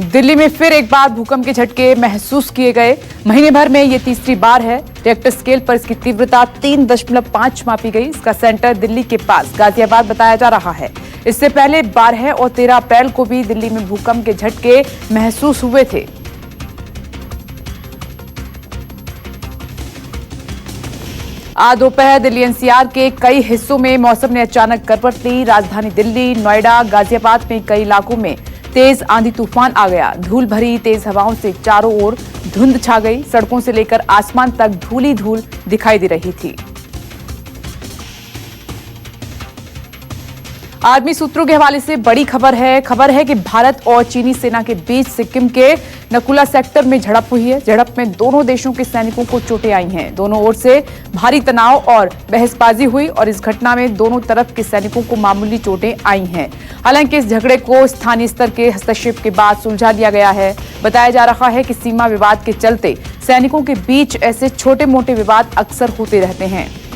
दिल्ली में फिर एक बार भूकंप के झटके महसूस किए गए। महीने भर में ये तीसरी बार है। रिक्टर स्केल पर इसकी तीव्रता 3.5 मापी गई। इसका सेंटर दिल्ली के पास गाजियाबाद बताया जा रहा है। इससे पहले 12 और 13 अप्रैल को भी दिल्ली में भूकंप के झटके महसूस हुए थे। आज दोपहर दिल्ली एनसीआर के कई हिस्सों में मौसम ने अचानक करवट ली। राजधानी दिल्ली, नोएडा, गाजियाबाद में कई इलाकों में तेज आंधी तूफान आ गया। धूल भरी तेज हवाओं से चारों ओर धुंध छा गई। सड़कों से लेकर आसमान तक धूल ही धूल दिखाई दे रही थी। आर्मी सूत्रों के हवाले से बड़ी खबर है कि भारत और चीनी सेना के बीच सिक्किम के नकुला सेक्टर में झड़प हुई है। झड़प में दोनों देशों के सैनिकों को चोटें आई हैं। दोनों ओर से भारी तनाव और बहसबाजी हुई और इस घटना में दोनों तरफ के सैनिकों को मामूली चोटें आई हैं। हालांकि इस झगड़े को स्थानीय स्तर के हस्तक्षेप के बाद सुलझा लिया गया है। बताया जा रहा है कि सीमा विवाद के चलते सैनिकों के बीच ऐसे छोटे मोटे विवाद अक्सर होते रहते हैं।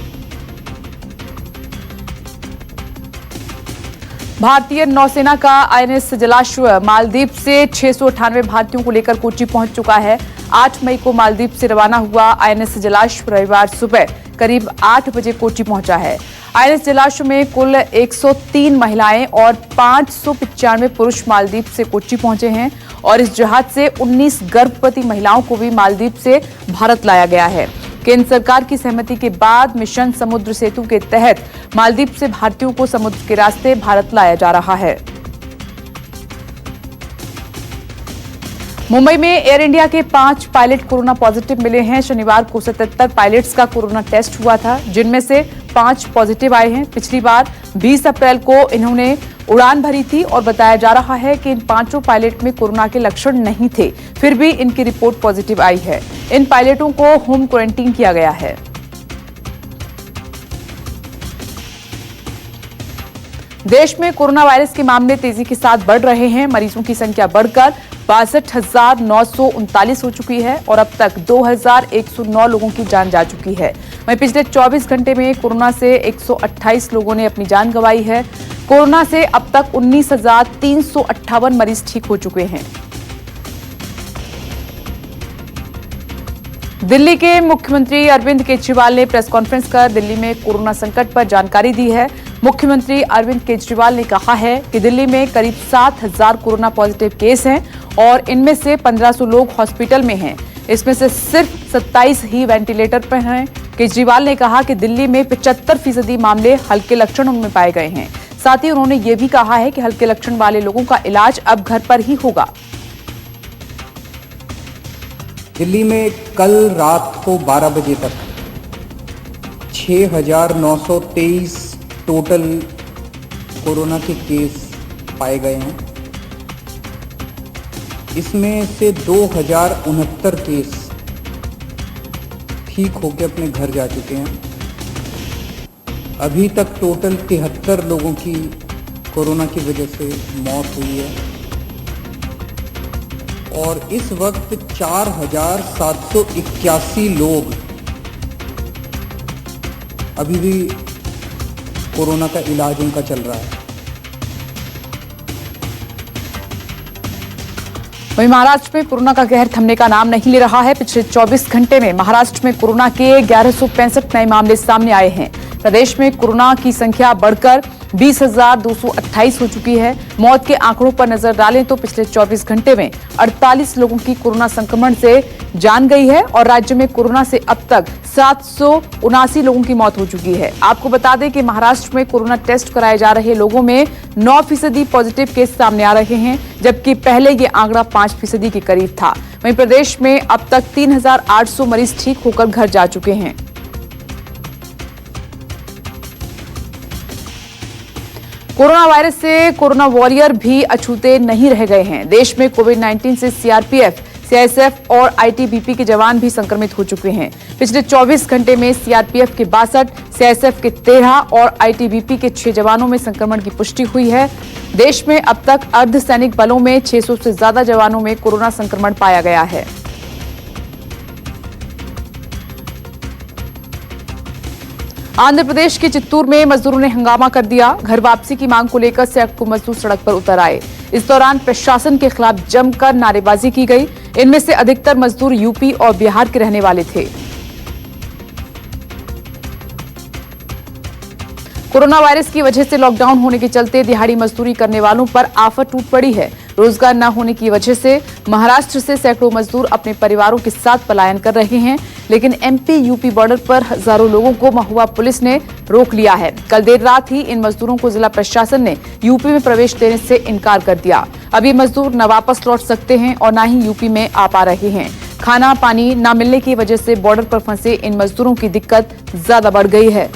भारतीय नौसेना का आईएनएस जलाश्व मालदीव से 698 भारतीयों को लेकर कोच्चि पहुंच चुका है। 8 मई को मालदीव से रवाना हुआ आईएनएस जलाश्व रविवार सुबह करीब 8 बजे कोच्चि पहुंचा है। आईएनएस जलाश्व में कुल 103 महिलाएं और 595 पुरुष मालदीव से कोच्चि पहुंचे हैं और इस जहाज से 19 गर्भवती महिलाओं को भी मालदीव से भारत लाया गया है। केंद्र सरकार की सहमति के बाद मिशन समुद्र सेतु के तहत मालदीव से भारतीयों को समुद्र के रास्ते भारत लाया जा रहा है। मुंबई में एयर इंडिया के 5 पायलट कोरोना पॉजिटिव मिले हैं। शनिवार को 77 पायलट्स का कोरोना टेस्ट हुआ था, जिनमें से 5 पॉजिटिव आए हैं। पिछली बार 20 अप्रैल को इन्होंने उड़ान भरी थी और बताया जा रहा है कि इन 5 पायलट में कोरोना के लक्षण नहीं थे, फिर भी इनकी रिपोर्ट पॉजिटिव आई है। इन पायलटों को होम क्वारंटीन किया गया है। देश में कोरोना वायरस के मामले तेजी के साथ बढ़ रहे हैं। मरीजों की संख्या बढ़कर 62,939 हो चुकी है और अब तक 2,109 लोगों की जान जा चुकी है। वहीं पिछले 24 घंटे में कोरोना से 128 लोगों ने अपनी जान गंवाई है। कोरोना से अब तक 19,358 मरीज ठीक हो चुके हैं। दिल्ली के मुख्यमंत्री अरविंद केजरीवाल ने प्रेस कॉन्फ्रेंस कर दिल्ली में कोरोना संकट पर जानकारी दी है। मुख्यमंत्री अरविंद केजरीवाल ने कहा है कि दिल्ली में करीब 7,000 कोरोना पॉजिटिव केस हैं और इनमें से 1,500 लोग हॉस्पिटल में हैं। इसमें से सिर्फ 27 ही वेंटिलेटर पर हैं। केजरीवाल ने कहा कि दिल्ली में 75% मामले हल्के लक्षण उनमें पाए गए हैं। साथ ही उन्होंने ये भी कहा है कि हल्के लक्षण वाले लोगों का इलाज अब घर पर ही होगा। दिल्ली में कल रात को 12 बजे तक 6,923 टोटल कोरोना के केस पाए गए हैं। इसमें से 2,069 केस ठीक होकर अपने घर जा चुके हैं। अभी तक टोटल 73 लोगों की कोरोना की वजह से मौत हुई है और इस वक्त 4,781 लोग अभी भी कोरोना का इलाज उनका चल रहा है। वहीं महाराष्ट्र में कोरोना का कहर थमने का नाम नहीं ले रहा है। पिछले 24 घंटे में महाराष्ट्र में कोरोना के 1165 नए मामले सामने आए हैं। प्रदेश में कोरोना की संख्या बढ़कर 20,228 हो चुकी है। मौत के आंकड़ों पर नजर डालें तो पिछले 24 घंटे में 48 लोगों की कोरोना संक्रमण से जान गई है और राज्य में कोरोना से अब तक 779 लोगों की मौत हो चुकी है। आपको बता दें कि महाराष्ट्र में कोरोना टेस्ट कराए जा रहे लोगों में 9% पॉजिटिव केस सामने आ रहे हैं, जबकि पहले ये आंकड़ा 5% के करीब था। वहीं प्रदेश में अब तक 3,800 मरीज ठीक होकर घर जा चुके हैं। कोरोना वायरस से कोरोना वॉरियर भी अछूते नहीं रह गए हैं। देश में कोविड-19 से सीआरपीएफ, सीआईएसएफ और आईटीबीपी के जवान भी संक्रमित हो चुके हैं। पिछले 24 घंटे में सीआरपीएफ के 62, सीआईएसएफ के 13 और आईटीबीपी के 6 जवानों में संक्रमण की पुष्टि हुई है। देश में अब तक अर्धसैनिक बलों में 600 से ज्यादा जवानों में कोरोना संक्रमण पाया गया है। आंध्र प्रदेश के चित्तूर में मजदूरों ने हंगामा कर दिया। घर वापसी की मांग को लेकर सैकड़ों मजदूर सड़क पर उतर आए। इस दौरान प्रशासन के खिलाफ जमकर नारेबाजी की गई। इनमें से अधिकतर मजदूर यूपी और बिहार के रहने वाले थे। कोरोना वायरस की वजह से लॉकडाउन होने के चलते दिहाड़ी मजदूरी करने वालों पर आफत टूट पड़ी है। रोजगार न होने की वजह से महाराष्ट्र से सैकड़ों मजदूर अपने परिवारों के साथ पलायन कर रहे हैं, लेकिन एमपी यूपी बॉर्डर पर हजारों लोगों को महुआ पुलिस ने रोक लिया है। कल देर रात ही इन मजदूरों को जिला प्रशासन ने यूपी में प्रवेश देने से इनकार कर दिया। अब ये मजदूर न वापस लौट सकते हैं और न ही यूपी में आ पा रहे हैं। खाना पानी न मिलने की वजह से बॉर्डर पर फंसे इन मजदूरों की दिक्कत ज्यादा बढ़ गई है।